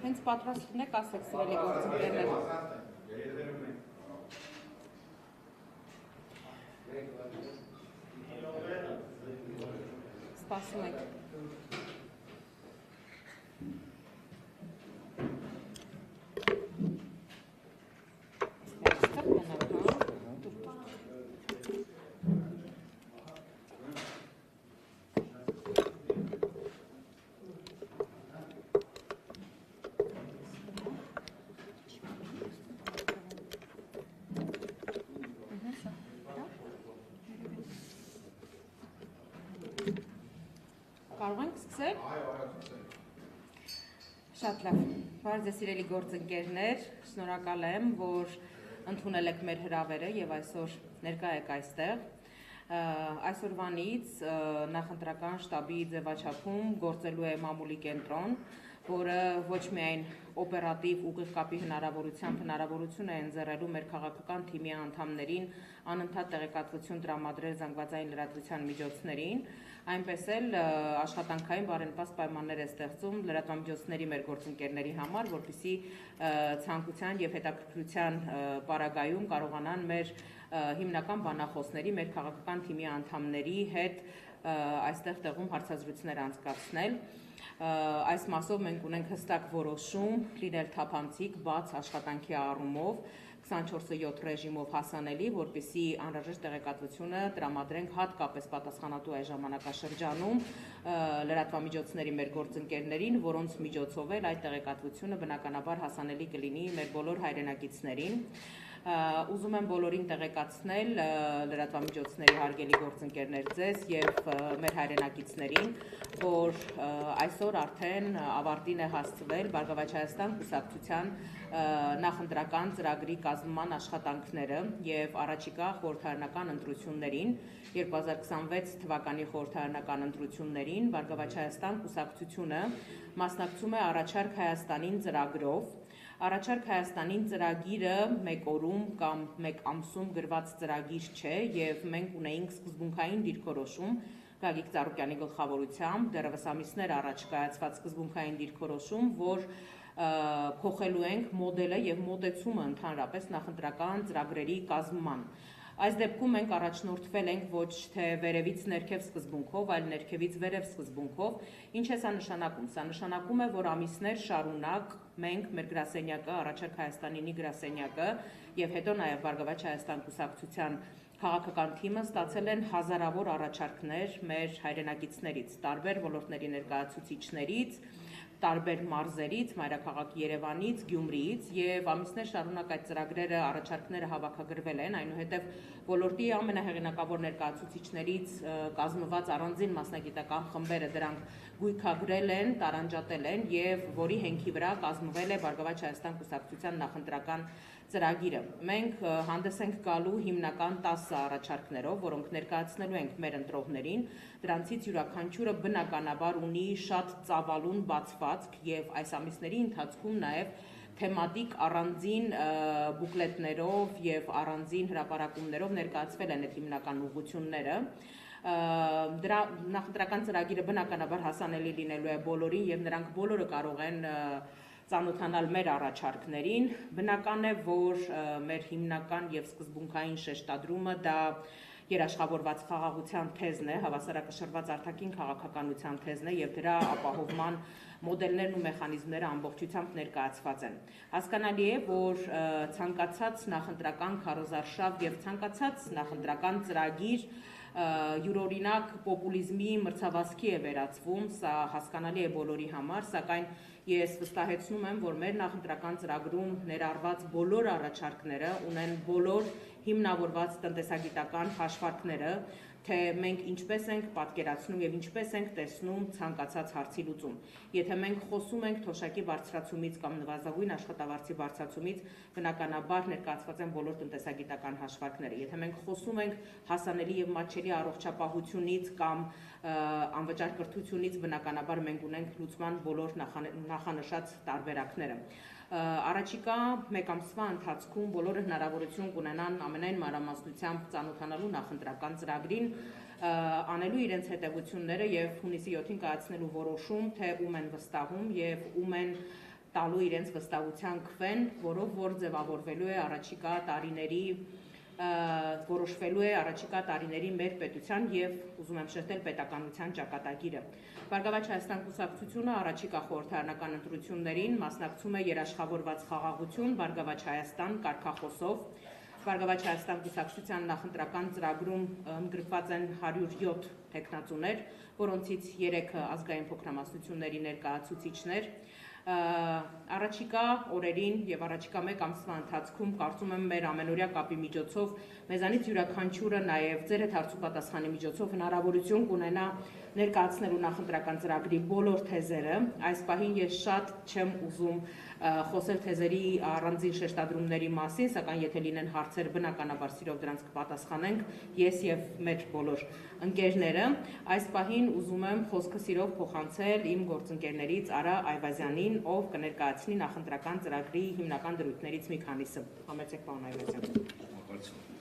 Հենց պատրաստ եք ասեք սիրելի գործընկերներ։ Սպասում եք։ Կարող ենք սկսել։ Շատ լավ։ Բարև ձեզ սիրելի գործընկերներ, շնորհակալ եմ, որ ընդունել եք մեր հրավերը եւ այսօր ներկա եք այստեղ։ Այսօրվանից նախընտրական շտաբի ձևաչափում գործելու է մամուլի կենտրոն, որը ոչ միայն օպերատիվ ուղիղ կապի հնարավորություն է ընձեռելու մեր քաղաքական թիմի անդամներին անընդհատ տեղեկատվություն տրամադրել զանգվածային լրատվության միջոցներին, այնպես էլ աշխատանքային բարենպաստ պայմաններ է ստեղծում լրատվամիջոցների մեր գործընկերների համար, որպեսզի ցանկության եւ հետաքրքրության պարագայում կարողանան մեր հիմնական բանախոսների, մեր քաղաքական թիմի անդամների հետ այստեղ տեղում հարցազրույցներ անցկացնել։ Այս մասով մենք ունենք հստակ որոշում լինել թափանցիկ, բաց աշխատանքի առումով 24/7 ռեժիմով հասանելի, որպեսզի անհրաժեշտ տեղեկատվությունը տրամադրենք հատկապես պատասխանատու այս ժամանակաշրջանում լրատվամիջոցների մեր գործընկերներին, որոնց միջոցով էլ այդ տեղեկատվությունը բնականաբար հասանելի կլինի մեր բոլոր հայրենակիցներին։ Ուզում եմ բոլորին տեղեկացնել լրատվամիջոցների հարգելի գործընկերներ ձեզ եւ մեր հայրենակիցներին, որ այսօր արդեն ավարտին է հասցվել Բարգավաճ Հայաստան կուսակցության նախընտրական ծրագրի կազմման աշխատանքները եւ առաջիկա խորհրդարանական ընտրություններին 2026 թվականի խորհրդարանական ընտրություններին Բարգավաճ Հայաստան կուսակցությունը մասնակցում է Առաջարկ Հայաստանին ծրագրով։ Առաջարկ Հայաստանին ծրագիրը մեկ օրում կամ մեկ ամսում գրված ծրագիր չէ եւ մենք ունեինք սկզբունքային դիրքորոշում Գագիկ Ծառուկյանի գլխավորությամբ դեռևս ամիսներ առաջ կայացված սկզբունքային դիրքորոշում, որ փոխելու ենք մոդելը եւ մոտեցումը ընդհանրապես նախընտրական ծրագրերի կազմման։ Այս դեպքում մենք առաջնորդվել ենք ոչ թե վերևից ներքև սկզբունքով, այլ ներքևից վերև սկզբունքով։ Ինչ է սա նշանակում։ Սա նշանակում է, որ ամիսներ շարունակ մենք մեր գրասենյակը, Առաջարկ Հայաստանինի գրասենյակը եւ հետո նաեւ Բարգավաճ Հայաստան կուսակցության քաղաքական թիմը ստացել են հազարավոր առաջարկներ մեր հայրենակիցներից, տարբեր ոլորտների ներկայացուցիչներից, տարբեր մարզերից, մայրաքաղաք Երևանից, Գյումրիից եւ ամիսներ շարունակ այդ ծրագրերը, առաջարկները հավաքագրվել են, այնուհետեւ ոլորտի ամենահեղինակավոր ներկայացուցիչներից կազմված առանձին մասնագիտական խմբերը դրանք գույքագրել են, տարանջատել են եւ որի հենքի վրա կազմվել է Բարգավաճ Հայաստան կուսակցության նախընտրական ծրագիրը։ Մենք հանդես ենք գալու հիմնական 10 առաջարկներով, որոնք ներկայացնելու ենք մեր ընտրողներին, դրանցից յուրաքանչյուրը բնականաբար ունի շատ ծավալուն բացվածք եւ այս ամիսների ընթացքում նաեւ թեմատիկ առանձին բուկլետներով եւ առանձին հրապարակումներով ներկայացվել են այդ հիմնական ուղղությունները։ Դրա նախընտրական ծրագիրը բնականաբար հասանելի լինելու է բոլորին եւ նրանք բոլորը կարող են ծանոթանալ մեր առաջարկներին։ Բնական է, որ մեր հիմնական եւ սկզբունքային շեշտադրումը դա երաշխավորված խաղաղության թեզն է, հավասարակշռված արտաքին քաղաքականության թեզն է եւ դրա ապահովման մոդելներն ու մեխանիզմները ամբողջությամբ ներկայացված են։ Հասկանալի է, որ ցանկացած նախընտրական քարոզարշավ եւ ցանկացած նախընտրական ծրագիր յուրօրինակ պոպուլիզմի մրցավազքի է վերածվում, սա հասկանալի է բոլորի համար, սակայն ես վստահեցնում եմ, որ մեր նախընտրական ծրագրում ներառված բոլոր առաջարկները ունեն բոլոր հիմնավորված տնտեսագիտական հաշվարկները, թե մենք ինչպես ենք պատկերացնում եւ ինչպես ենք տեսնում ցանկացած հարցի լուծում։ Եթե մենք խոսում ենք թոշակի բարձրացումից կամ նվազագույն աշխատավարձի բարձրացումից, բնականաբար ներկայացված են բոլոր տնտեսագիտական հաշվարկները։ Եթե մենք խոսում ենք հասանելի եւ մատչելի առողջապահությունից կամ անվճար կրթությունից, բնականաբար մենք ունենք լուծման բոլոր նախանշած տարբերակները։ Առաջիկա մեկ ամսվա ընթացքում բոլորը հնարավորություն կունենան ամենայն մանրամասնությամբ ծանոթանալու նախընտրական ծրագրին, անելու իրենց հետևությունները եւ հունիսի 7-ին կայացնելու որոշում, թե ում են վստահում եւ ում են տալու իրենց վստահության քվեն, որով որ ձևավորվելու է առաջիկա տարիների որոշվելու է առաջիկա տարիների մեր պետության եւ ուզում եմ շեշտել պետականության ճակատագիրը։ Բարգավաճ Հայաստան կուսակցությունը առաջիկա խորհրդարանական ընտրություններին մասնակցում է երաշխավորված խաղաղություն Բարգավաճ Հայաստան կարգախոսով։ Բարգավաճ Հայաստան կուսակցության նախընտրական ծրագրում ընդգրկված են 107 տեխնացուներ, որոնցից 3-ը ազգային փոքրամասնությունների ներկայացուցիչներ։ Առաջիկա օրերին եւ առաջիկա մեկ ամսվա ընթացքում կարծում եմ մեր ամենօրյա կապի միջոցով մեզանից յուրաքանչյուրը նաեւ ձեր հետ հարցուպատասխանի միջոցով հնարավորություն կունենա ներկայացնելու նախընտրական ծրագրի բոլոր թեզերը։ Այս պահին ես շատ չեմ ուզում խոսել թեզերի առանձին շեշտադրումների մասին, սակայն եթե լինեն հարցեր, բնականաբար սիրով դրանց կպատասխանենք ես եւ մեր բոլոր ընկերները։ Այս պահին ուզում եմ խոսքը սիրով փոխանցել իմ գործընկերներից Արա Այվազյանին, ով կներկայացնի նախընտրական ծրագրի հիմնական դրույթներից մի քանիսը։ Համեցեք, պարոն Այվազյան։